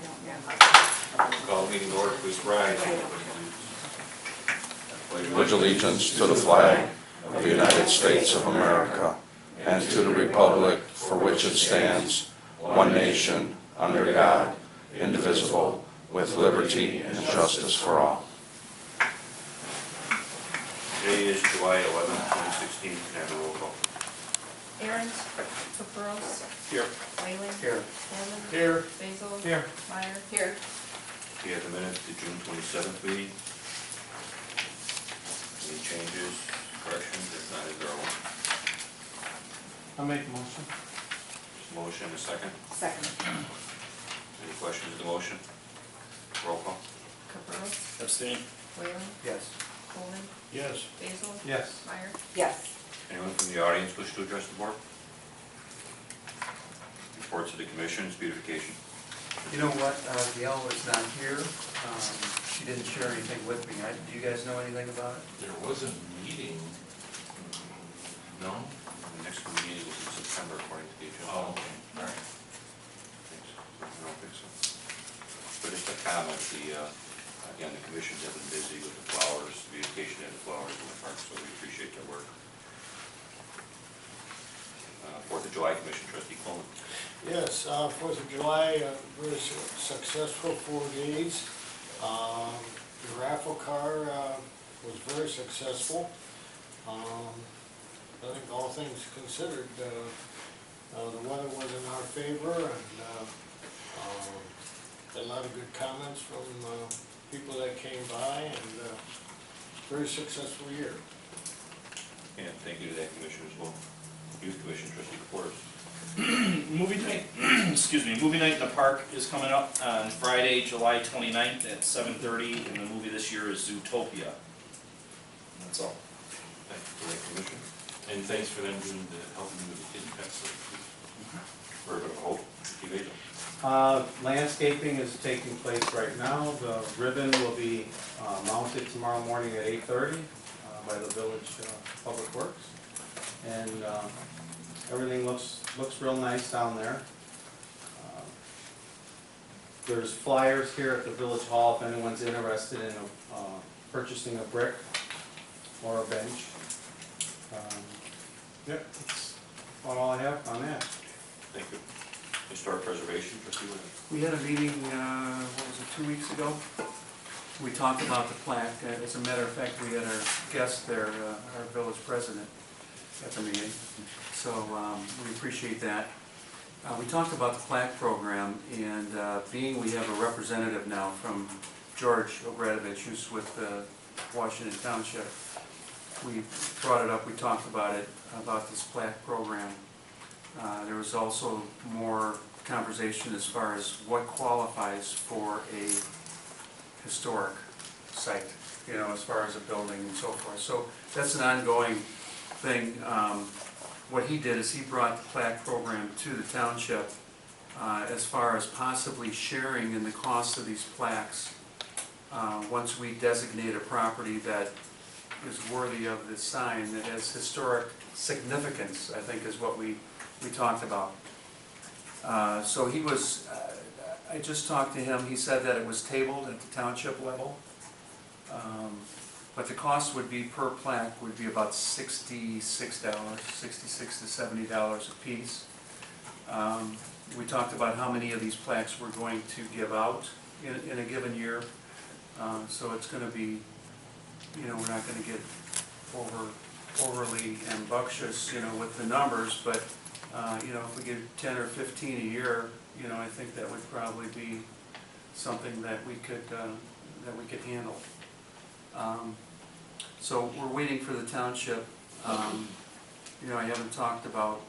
don't know. Call the meeting to order, please rise. Pledge allegiance to the flag of the United States of America and to the republic for which it stands, one nation, under God, indivisible, with liberty and justice for all. Today is July 11, 2016. Can I have a roll call? Aaron, Caprows, Here. Whalen, Here. Hammond, Here. Basil, Here. Meyer. Here. We have the minutes to June 27th meeting. Any changes, corrections? If not, is there one? I'll make a motion. Motion and a second. Second. Any questions of the motion? Roll call. Caprows, Abstain. Whalen, Yes. Coleman, Yes. Basil. Yes. Meyer. Yes. Anyone from the audience wish to address the board? Reports of the commission's beautification. You know what, Gail was not here, she didn't share anything with me. Do you guys know anything about it? There was a meeting, no? The next meeting is in September, according to the agenda. Oh, okay, all right. I don't think so. But just a comment, again, the commissions have been busy with the flowers, the beautification and the flowers in the park, so we appreciate their work. 4th of July Commission, Trustee Coleman. Yes, 4th of July, very successful 4 days. The raffle car was very successful. I think all things considered, the weather was in our favor, and a lot of good comments from people that came by, and very successful year. And thank you to that commission as well. Youth Commission, Trustee Porter. Movie night, excuse me, movie night in the park is coming up on Friday, July 29th at 7:30, and the movie this year is Zootopia. That's all. Thank you to that commission. And thanks for them doing helping with the kids' pet stuff. Word of hope, Trustee Basil. Landscaping is taking place right now. The ribbon will be mounted tomorrow morning at 8:30 by the village public works. And everything looks real nice down there. There's flyers here at the village hall if anyone's interested in purchasing a brick or a bench. Yep, that's about all I have on that. Thank you. Historic Preservation, Trustee Williams. We had a meeting, what was it, 2 weeks ago? We talked about the plaque. As a matter of fact, we had our guest there, our village president, at the meeting. So we appreciate that. We talked about the plaque program, and being we have a representative now from George Ogradovich, who's with Washington Township, we brought it up, we talked about it, about this plaque program. There was also more conversation as far as what qualifies for a historic site, you know, as far as a building and so forth. So that's an ongoing thing. What he did is he brought the plaque program to the township as far as possibly sharing in the cost of these plaques once we designate a property that is worthy of this sign, that has historic significance, I think is what we talked about. So he was, I just talked to him, he said that it was tabled at the township level. But the cost would be, per plaque, would be about $66, $66 to $70 a piece. We talked about how many of these plaques we're going to give out in a given year. So it's going to be, you know, we're not going to get overly ambitious, you know, with the numbers, but you know, if we get 10 or 15 a year, you know, I think that would probably be something that we could handle. So we're waiting for the township. You know, I haven't talked about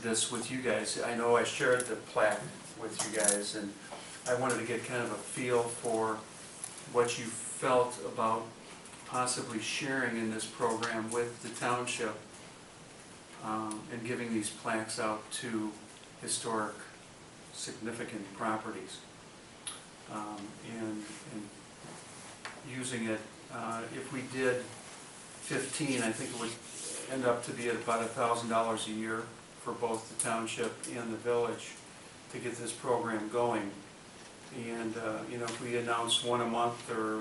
this with you guys. I know I shared the plaque with you guys, and I wanted to get kind of a feel for what you felt about possibly sharing in this program with the township and giving these plaques out to historic, significant properties. And using it, if we did 15, I think it would end up to be at about $1,000 a year for both the township and the village to get this program going. And, you know, if we announce one a month or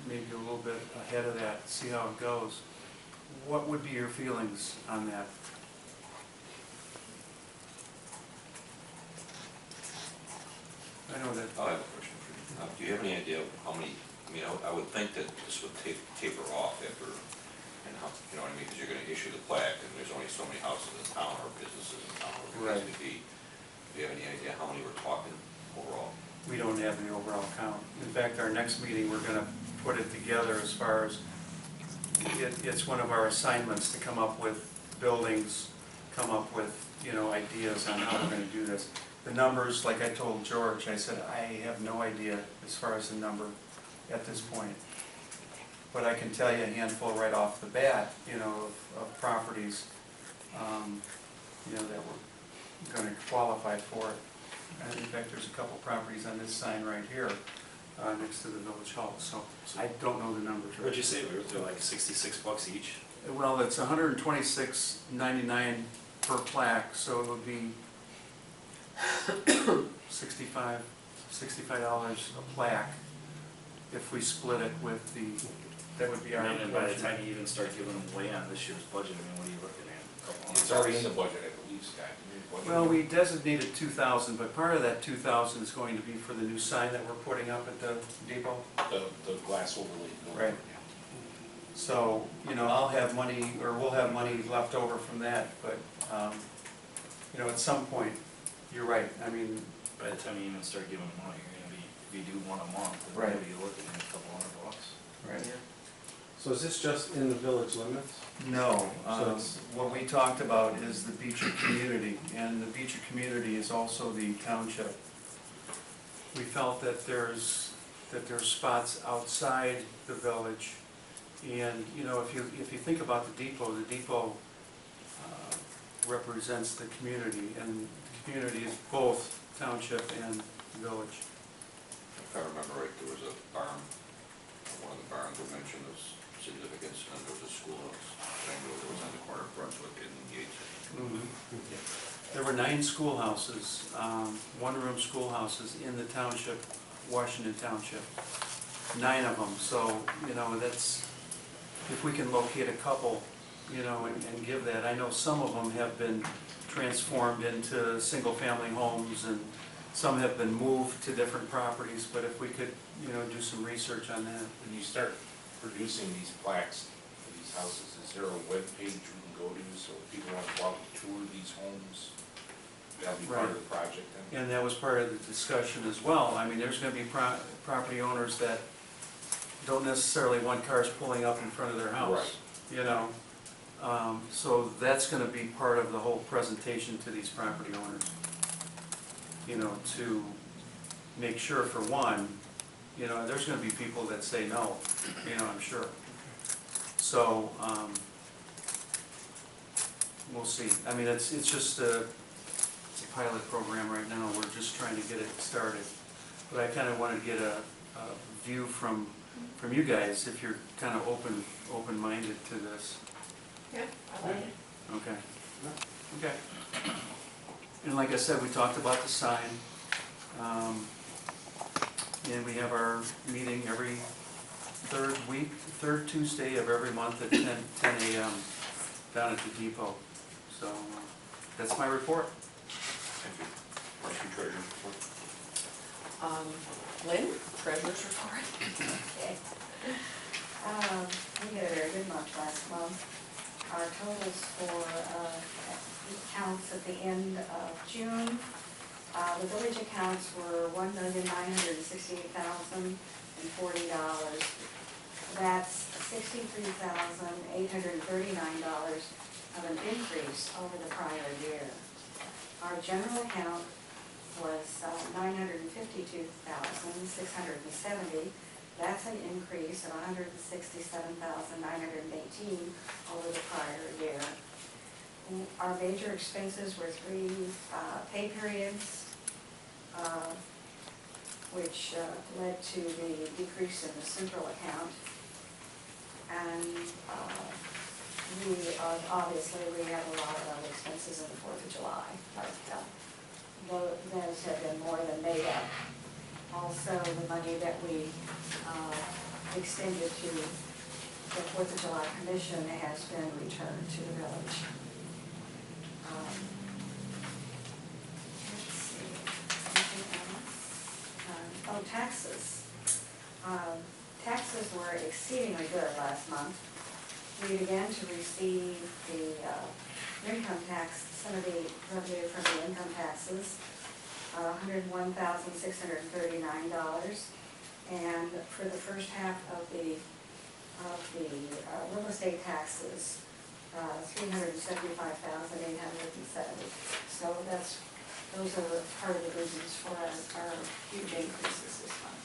maybe a little bit ahead of that, see how it goes. What would be your feelings on that? I know that, I have a question for you. Do you have any idea of how many, I mean, I would think that this would taper off after, and how, you know what I mean, because you're gonna issue the plaque, and there's only so many houses in town or businesses in town, or Right. it could be. Do you have any idea how many we're talking overall? we don't have the overall count. In fact, our next meeting, we're gonna put it together as far as, it's one of our assignments to come up with buildings, come up with, you know, ideas on how we're gonna do this. The numbers, like I told George, I said, I have no idea as far as the number at this point. But I can tell you a handful right off the bat, you know, of properties, you know, that we're gonna qualify for it. And in fact, there's a couple properties on this sign right here, next to the village hall, so I don't know the numbers. What'd you say, they're like $66 each? Well, it's $126.99 per plaque, so it would be $65 a plaque if we split it with the, that would be our. And by the time you even start giving them away on this year's budget, I mean, what are you looking at? A couple hundred It's already in bucks? the budget, I believe, Scott. Well, we designated 2,000, but part of that 2,000 is going to be for the new sign that we're putting up at the depot. The glass overlay. Right. So, you know, I'll have money, or we'll have money left over from that, but, you know, at some point, you're right, I mean, By the time you even start giving them out, you're gonna be, if you do one a month, then Right. maybe you're looking at a couple $100. right. So is this just in the village limits? No, So it's- what we talked about is the Beecher community, and the Beecher community is also the township. We felt that there's spots outside the village, and, you know, if you think about the depot represents the community, and the community is both township and village. If I remember right, there was a barn, one of the barns we mentioned was significance, and there was a schoolhouse. I know there was on the corner of Brunswick and Yates. There were 9 schoolhouses, one-room schoolhouses in the township, Washington Township. 9 of them, so, you know, that's, if we can locate a couple, you know, and give that. I know some of them have been transformed into single-family homes, and some have been moved to different properties, but if we could, you know, do some research on that. When you start producing these plaques for these houses, is there a web page we can go to, so if people want to go out and tour these homes? That'll be part of the project then? And that was part of the discussion as well. I mean, there's gonna be property owners that don't necessarily want cars pulling up in front of their house, you know? So that's gonna be part of the whole presentation to these property owners. You know, to make sure, for one, you know, there's gonna be people that say no, you know, I'm sure. So, we'll see. I mean, it's just a pilot program right now, we're just trying to get it started. But I kinda wanted to get a view from you guys, if you're kinda open-minded to this. Yeah, I like it. Okay. Okay. And like I said, we talked about the sign. And we have our meeting every third Tuesday of every month at 10 a.m. down at the depot. So that's my report. Thank you. Trustee Treasurer report. Lynn, treasurer's report. Okay. We had a very good month last month. Our totals for accounts at the end of June, the village accounts were $1,968,040. That's $63,839 of an increase over the prior year. Our general account was $952,670. That's an increase of $167,918 over the prior year. Our major expenses were 3 pay periods, which led to the decrease in the central account. And obviously we had a lot of other expenses in the 4th of July, but those have been more than made up. Also, the money that we extended to the Fourth of July Commission has been returned to the village. Let's see, anything else? Oh, taxes. Taxes were exceedingly good last month. We began to receive the income tax, some of the revenue from the income taxes, $101,639. And for the first half of the real estate taxes, $375,870. So those are part of the reasons for our huge increases this month.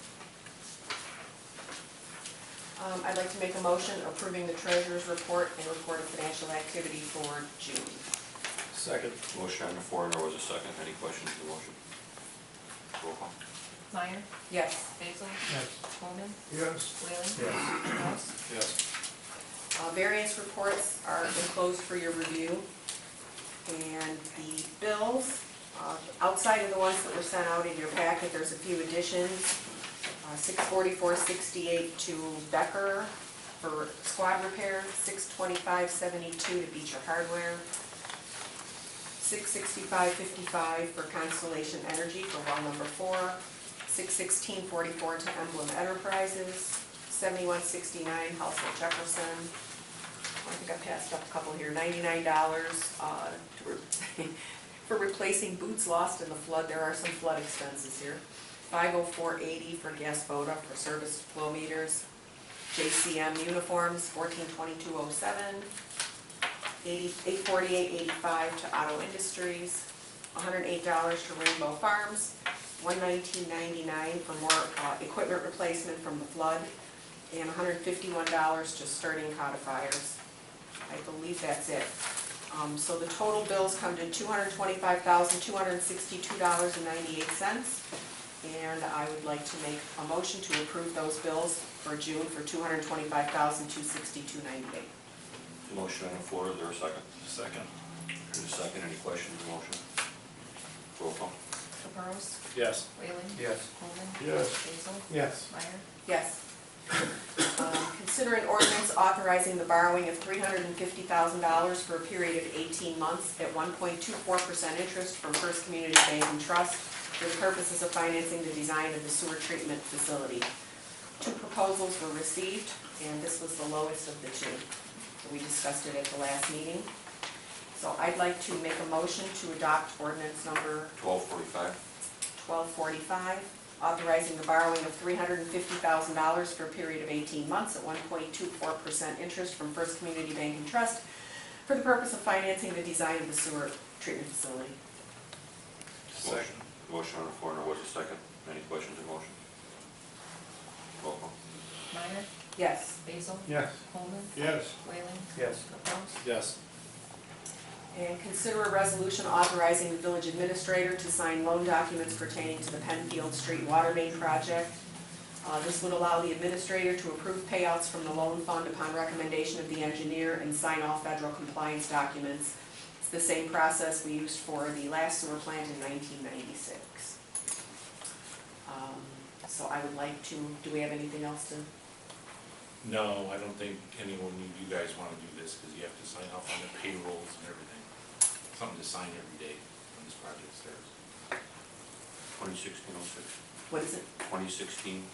I'd like to make a motion approving the treasurer's report and report of financial activity for June. Second. Motion on the floor, and there was a second. Any questions on the motion? Roll call. Meyer? Yes. Basil? Yes. Coleman? Yes. Whalen? Yes. Gross? Yes. Variance reports are enclosed for your review. And the bills, outside of the ones that were sent out in your packet, there's a few additions. $644.68 to Beecher for squad repair, $625.72 to Beecher Hardware, $665.55 for Constellation Energy for well number 4, $616.44 to Emblem Enterprises, $71.69 Household Jefferson. I think I passed up a couple here, $99 for replacing boots lost in the flood. There are some flood expenses here. $504.80 for Gas Boda for service flow meters. JCM uniforms, $1422.07. $848.85 to Auto Industries. $108 to Rainbow Farms. $119.99 for more equipment replacement from the flood. And $151 to Sturdy Codifiers. I believe that's it. So the total bills come to $225,262.98. And I would like to make a motion to approve those bills for June for $225,262.98. Motion on the floor, is there a second? Second. There's a second. Any questions on the motion? Roll call. Caparros? Yes. Whalen? Yes. Coleman? Yes. Basil? Yes. Meyer? Yes. Consider an ordinance authorizing the borrowing of $350,000 for a period of 18 months at 1.24% interest from First Community Bank and Trust for the purposes of financing the design of the sewer treatment facility. 2 proposals were received, and this was the lowest of the 2. We discussed it at the last meeting. So I'd like to make a motion to adopt ordinance number 1245, authorizing the borrowing of $350,000 for a period of 18 months at 1.24% interest from First Community Bank and Trust for the purpose of financing the design of the sewer treatment facility. Motion. Motion on the floor, and there was a second. Any questions on the motion? Roll call. Meyer? Yes. Basil? Yes. Coleman? Yes. Whalen? Yes. Caparros? Yes. And consider a resolution authorizing the village administrator to sign loan documents pertaining to the Penfield Street Water Main project. This would allow the administrator to approve payouts from the loan fund upon recommendation of the engineer and sign all federal compliance documents. It's the same process we used for the last sewer plant in 1996. So I would like to, do we have anything else to? No, I don't think anyone, you guys want to do this because you have to sign off on the payrolls and everything. Something to sign every day when this project starts. 2016-06. What is it? 2016-06.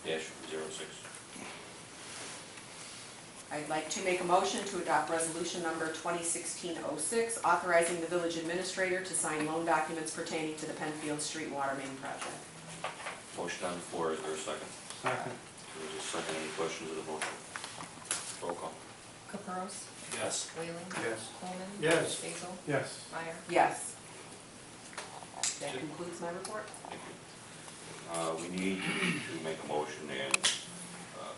I'd like to make a motion to adopt resolution number 2016-06, authorizing the village administrator to sign loan documents pertaining to the Penfield Street Water Main project. Motion on the floor, is there a second? Second. There's a second. Any questions of the motion? Roll call. Caparros? Yes. Whalen? Yes. Coleman? Yes. Basil? Yes. Meyer? Yes. That concludes my report. Thank you. We need to make a motion and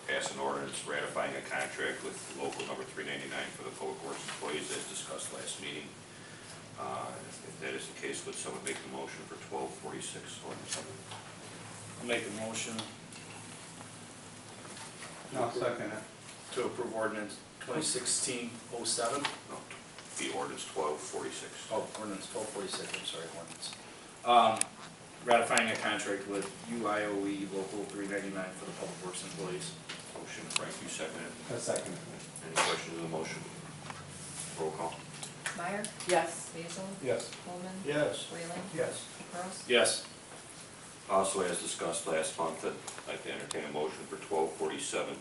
pass an ordinance ratifying a contract with local number 399 for the public works employees as discussed last meeting. If that is the case, would someone make the motion for 1246 ordinance number? I'll make a motion No, second it. to approve ordinance 2016-07. No, the ordinance 1246. Oh, ordinance 1246, I'm sorry, ordinance. ratifying a contract with UIOE Local 399 for the public works employees. Motion, Frank, you second it. A second. Any questions on the motion? Roll call. Meyer, Yes. Basil, Yes. Coleman, Yes. Whalen, Yes. Capros. Yes. Also, as discussed last month, I'd like to entertain a motion for 1247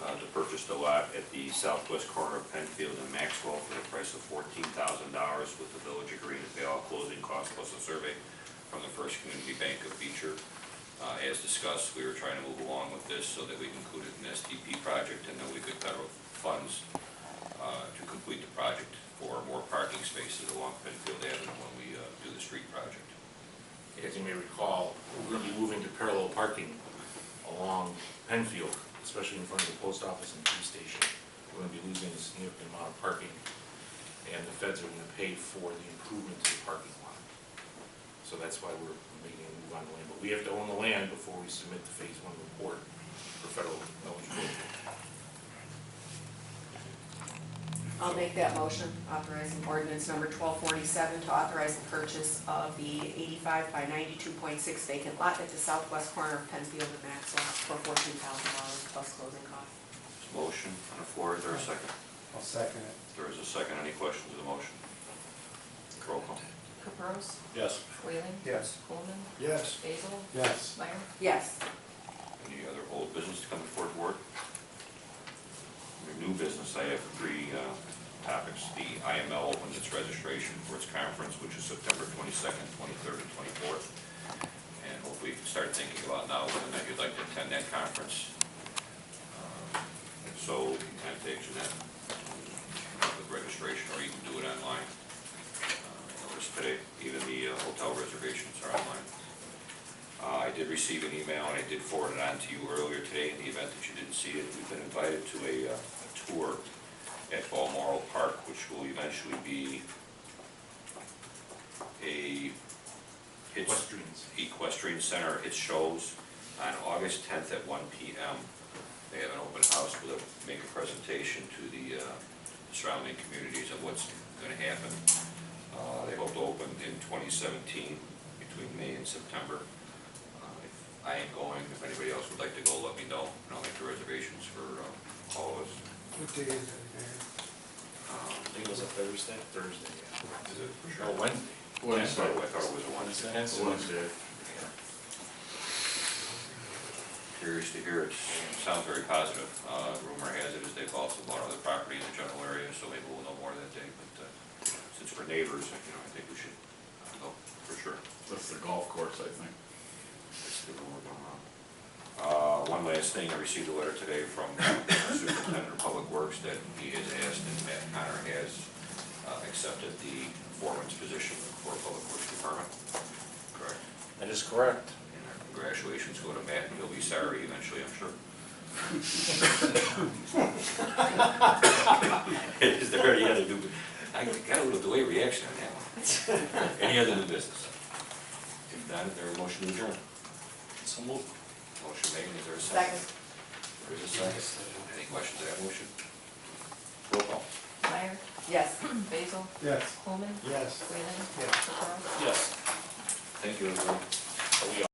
to purchase the lot at the southwest corner of Penfield and Maxwell for the price of $14,000 with the village agreeing to pay all closing costs plus a survey from the First Community Bank of Beecher. As discussed, we were trying to move along with this so that we can include it in the SDP project and then we could federal funds to complete the project for more parking spaces along Penfield Avenue when we do the street project. As you may recall, we're gonna be moving to parallel parking along Penfield, especially in front of the post office and police station. We're gonna be losing a significant amount of parking, and the feds are gonna pay for the improvement to the parking lot. So that's why we're making a move on the land, but we have to own the land before we submit the phase 1 report for federal eligibility. I'll make that motion, authorizing ordinance number 1247 to authorize the purchase of the 85 by 92.6 vacant lot at the southwest corner of Penfield and Maxwell for $14,000 plus closing costs. There's a motion on the floor, is there a second? I'll second it. There is a second, any questions of the motion? Roll call. Capros, Yes. Whalen, Yes. Coleman, Yes. Basil, Yes. Meyer. Yes. Any other old business to come before the board? Under new business, I have three topics. The IML opens its registration for its conference, which is September 22nd, 23rd, and 24th. And hopefully you can start thinking about now whether or not you'd like to attend that conference. If so, you can contact Jeanette with registration, or you can do it online. I noticed today, even the hotel reservations are online. I did receive an email, and I did forward it on to you earlier today in the event that you didn't see it. We've been invited to a tour at Balmoral Park, which will eventually be a equestrian center. It shows on August 10th at 1 p.m. They have an open house with make a presentation to the surrounding communities of what's going to happen. They hope to open in 2017, between May and September. If I ain't going, if anybody else would like to go, let me know, and I'll make the reservations for all of us. What day is it, Mayor? I think it was a Thursday. Thursday, yeah. Is it for sure? Oh, Wednesday. I thought it was a Wednesday. Wednesday. Curious to hear it. Sounds very positive. Rumor has it is they've also bought other property in the general area, so maybe we'll know more that day. But since we're neighbors, I think we should go for sure. That's the golf course, I think. That's the rumor going on. One last thing, I received a letter today from the Superintendent of Public Works that he has asked, and Matt Connor has accepted the foreman's position for Public Works Department. Correct? That is correct. And our congratulations go to Matt, and he'll be sorry eventually, I'm sure. Is there any other new, I got a little delayed reaction on that one. Any other new business? If not, is there a motion to adjourn? So move. Motion made, is there a second? Second. There is a second. Any questions on that motion? Roll call. Meyer, Yes. Basil, Yes. Coleman, Yes. Whalen, Yes. Capros. Yes. Thank you, everyone. Are we